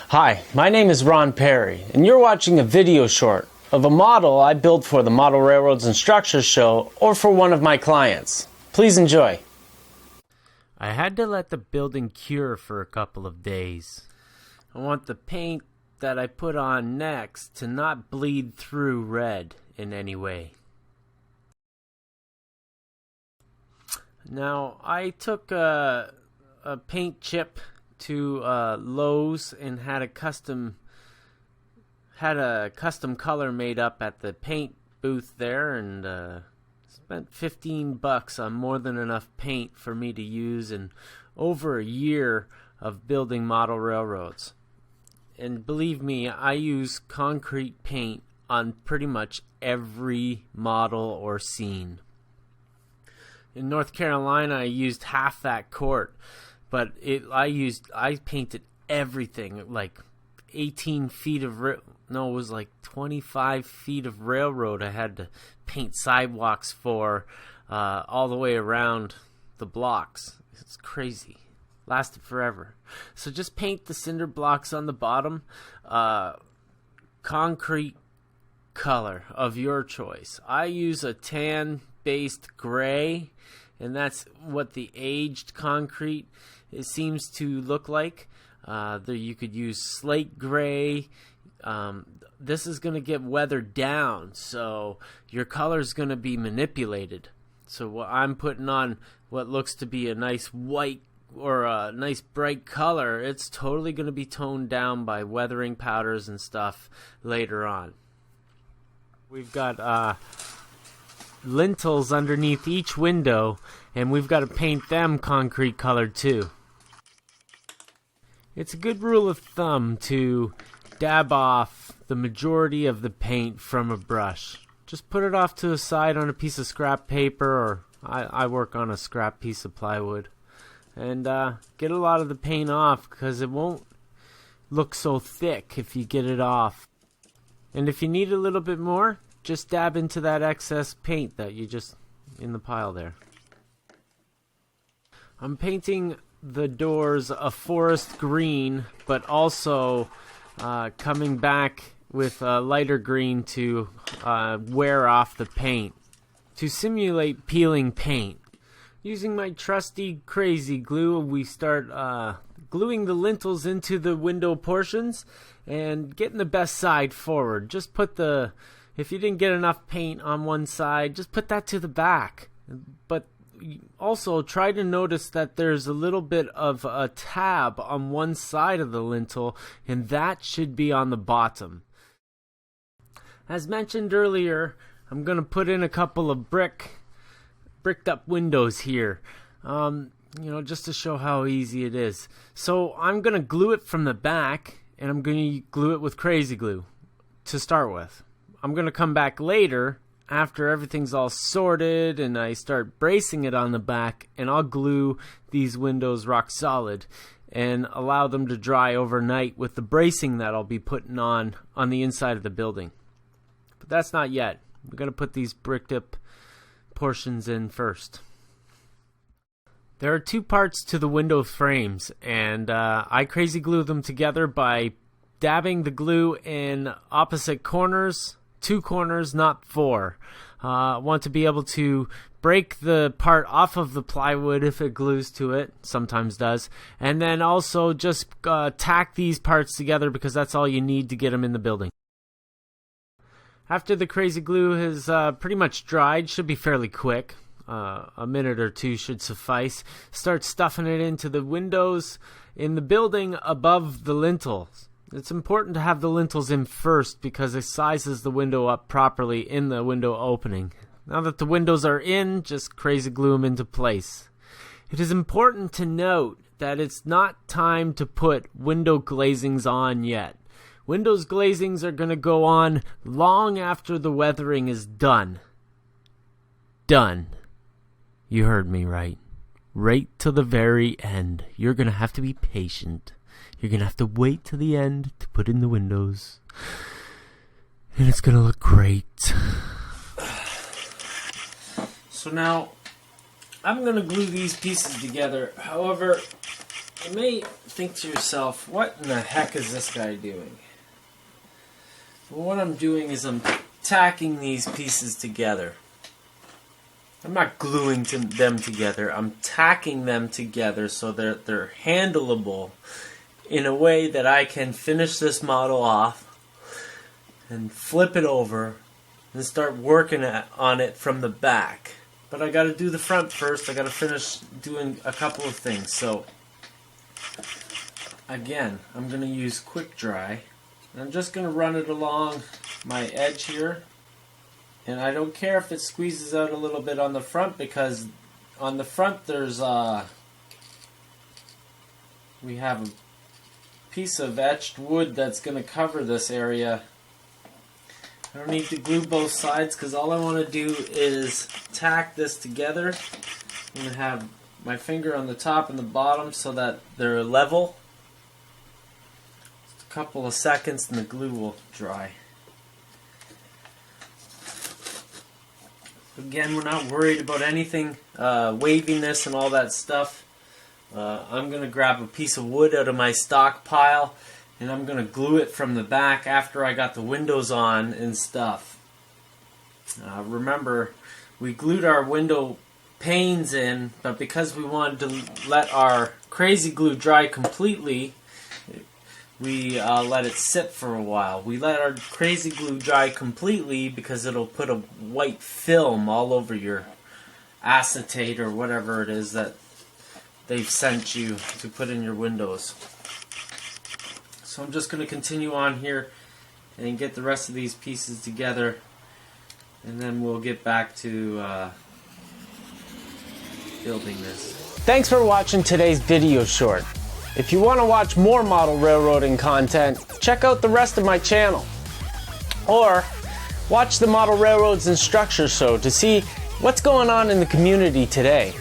Hi, my name is Ron Perry, and you're watching a video short of a model I built for the Model Railroads and Structures show or for one of my clients. Please enjoy. I had to let the building cure for a couple of days. I want the paint that I put on next to not bleed through red in any way. Now, I took a paint chip to Lowe's and had a custom color made up at the paint booth there, and spent $15 on more than enough paint for me to use in over a year of building model railroads. And believe me, I use concrete paint on pretty much every model or scene. In North Carolina, I used half that quart. But I painted everything, like 18 feet of, it was like 25 feet of railroad I had to paint sidewalks for all the way around the blocks. It's crazy. Lasted forever. So just paint the cinder blocks on the bottom, concrete color of your choice. I use a tan-based gray, and that's what the aged concrete seems to look like. There you could use slate gray. This is going to get weathered down, so your color is going to be manipulated. So what I'm putting on what looks to be a nice white or a nice bright color, it's totally going to be toned down by weathering powders and stuff later on. We've got lintels underneath each window, and we've got to paint them concrete colored too. It's a good rule of thumb to dab off the majority of the paint from a brush. Just put it off to the side on a piece of scrap paper, or I work on a scrap piece of plywood, and get a lot of the paint off, because it won't look so thick if you get it off. And if you need a little bit more, just dab into that excess paint that you just in the pile there. I'm painting the doors a forest green, but also coming back with a lighter green to wear off the paint to simulate peeling paint. Using my trusty crazy glue, we start gluing the lintels into the window portions and getting the best side forward. Just put if you didn't get enough paint on one side, just put that to the back. But also try to notice that there's a little bit of a tab on one side of the lintel, and that should be on the bottom. As mentioned earlier, I'm going to put in a couple of bricked up windows here, just to show how easy it is. So I'm going to glue it from the back, and I'm going to glue it with crazy glue to start with. I'm going to come back later after everything's all sorted and I start bracing it on the back, and I'll glue these windows rock solid and allow them to dry overnight with the bracing that I'll be putting on the inside of the building. But that's not yet. We're going to put these bricked up portions in first. There are two parts to the window frames, and I crazy glue them together by dabbing the glue in opposite corners. 2 corners, not 4. Want to be able to break the part off of the plywood if it glues to it, sometimes does, and then also just tack these parts together, because that's all you need to get them in the building. After the crazy glue has pretty much dried, should be fairly quick, a minute or 2 should suffice, start stuffing it into the windows in the building above the lintels. It's important to have the lintels in first, because it sizes the window up properly in the window opening. Now that the windows are in, just crazy glue them into place. It is important to note that it's not time to put window glazings on yet. Windows glazings are going to go on long after the weathering is done. Done. You heard me right. Right till the very end. You're going to have to be patient. You're going to have to wait till the end to put in the windows. And it's going to look great. So now, I'm going to glue these pieces together. However, You may think to yourself, what in the heck is this guy doing? Well, what I'm doing is I'm tacking these pieces together. I'm not gluing them together. I'm tacking them together so that they're handleable in a way that I can finish this model off and flip it over and start working on it from the back. But I got to do the front first. I got to finish doing a couple of things. So again, I'm going to use quick dry. I'm just going to run it along my edge here. And I don't care if it squeezes out a little bit on the front, because on the front there's we have a piece of etched wood that's going to cover this area. I don't need to glue both sides because all I want to do is tack this together. I'm going to have my finger on the top and the bottom so that they're level. Just a couple of seconds and the glue will dry. Again, we're not worried about anything, waviness and all that stuff. I'm going to grab a piece of wood out of my stockpile and I'm going to glue it from the back after I got the windows on and stuff. Remember, we glued our window panes in, but because we wanted to let our crazy glue dry completely, we let it sit for a while. We let our crazy glue dry completely because it'll put a white film all over your acetate or whatever it is that they've sent you to put in your windows. So I'm just going to continue on here and get the rest of these pieces together, and then we'll get back to building this. Thanks for watching today's video short. If you want to watch more model railroading content, check out the rest of my channel. Or watch the Model Railroads and Structures show to see what's going on in the community today.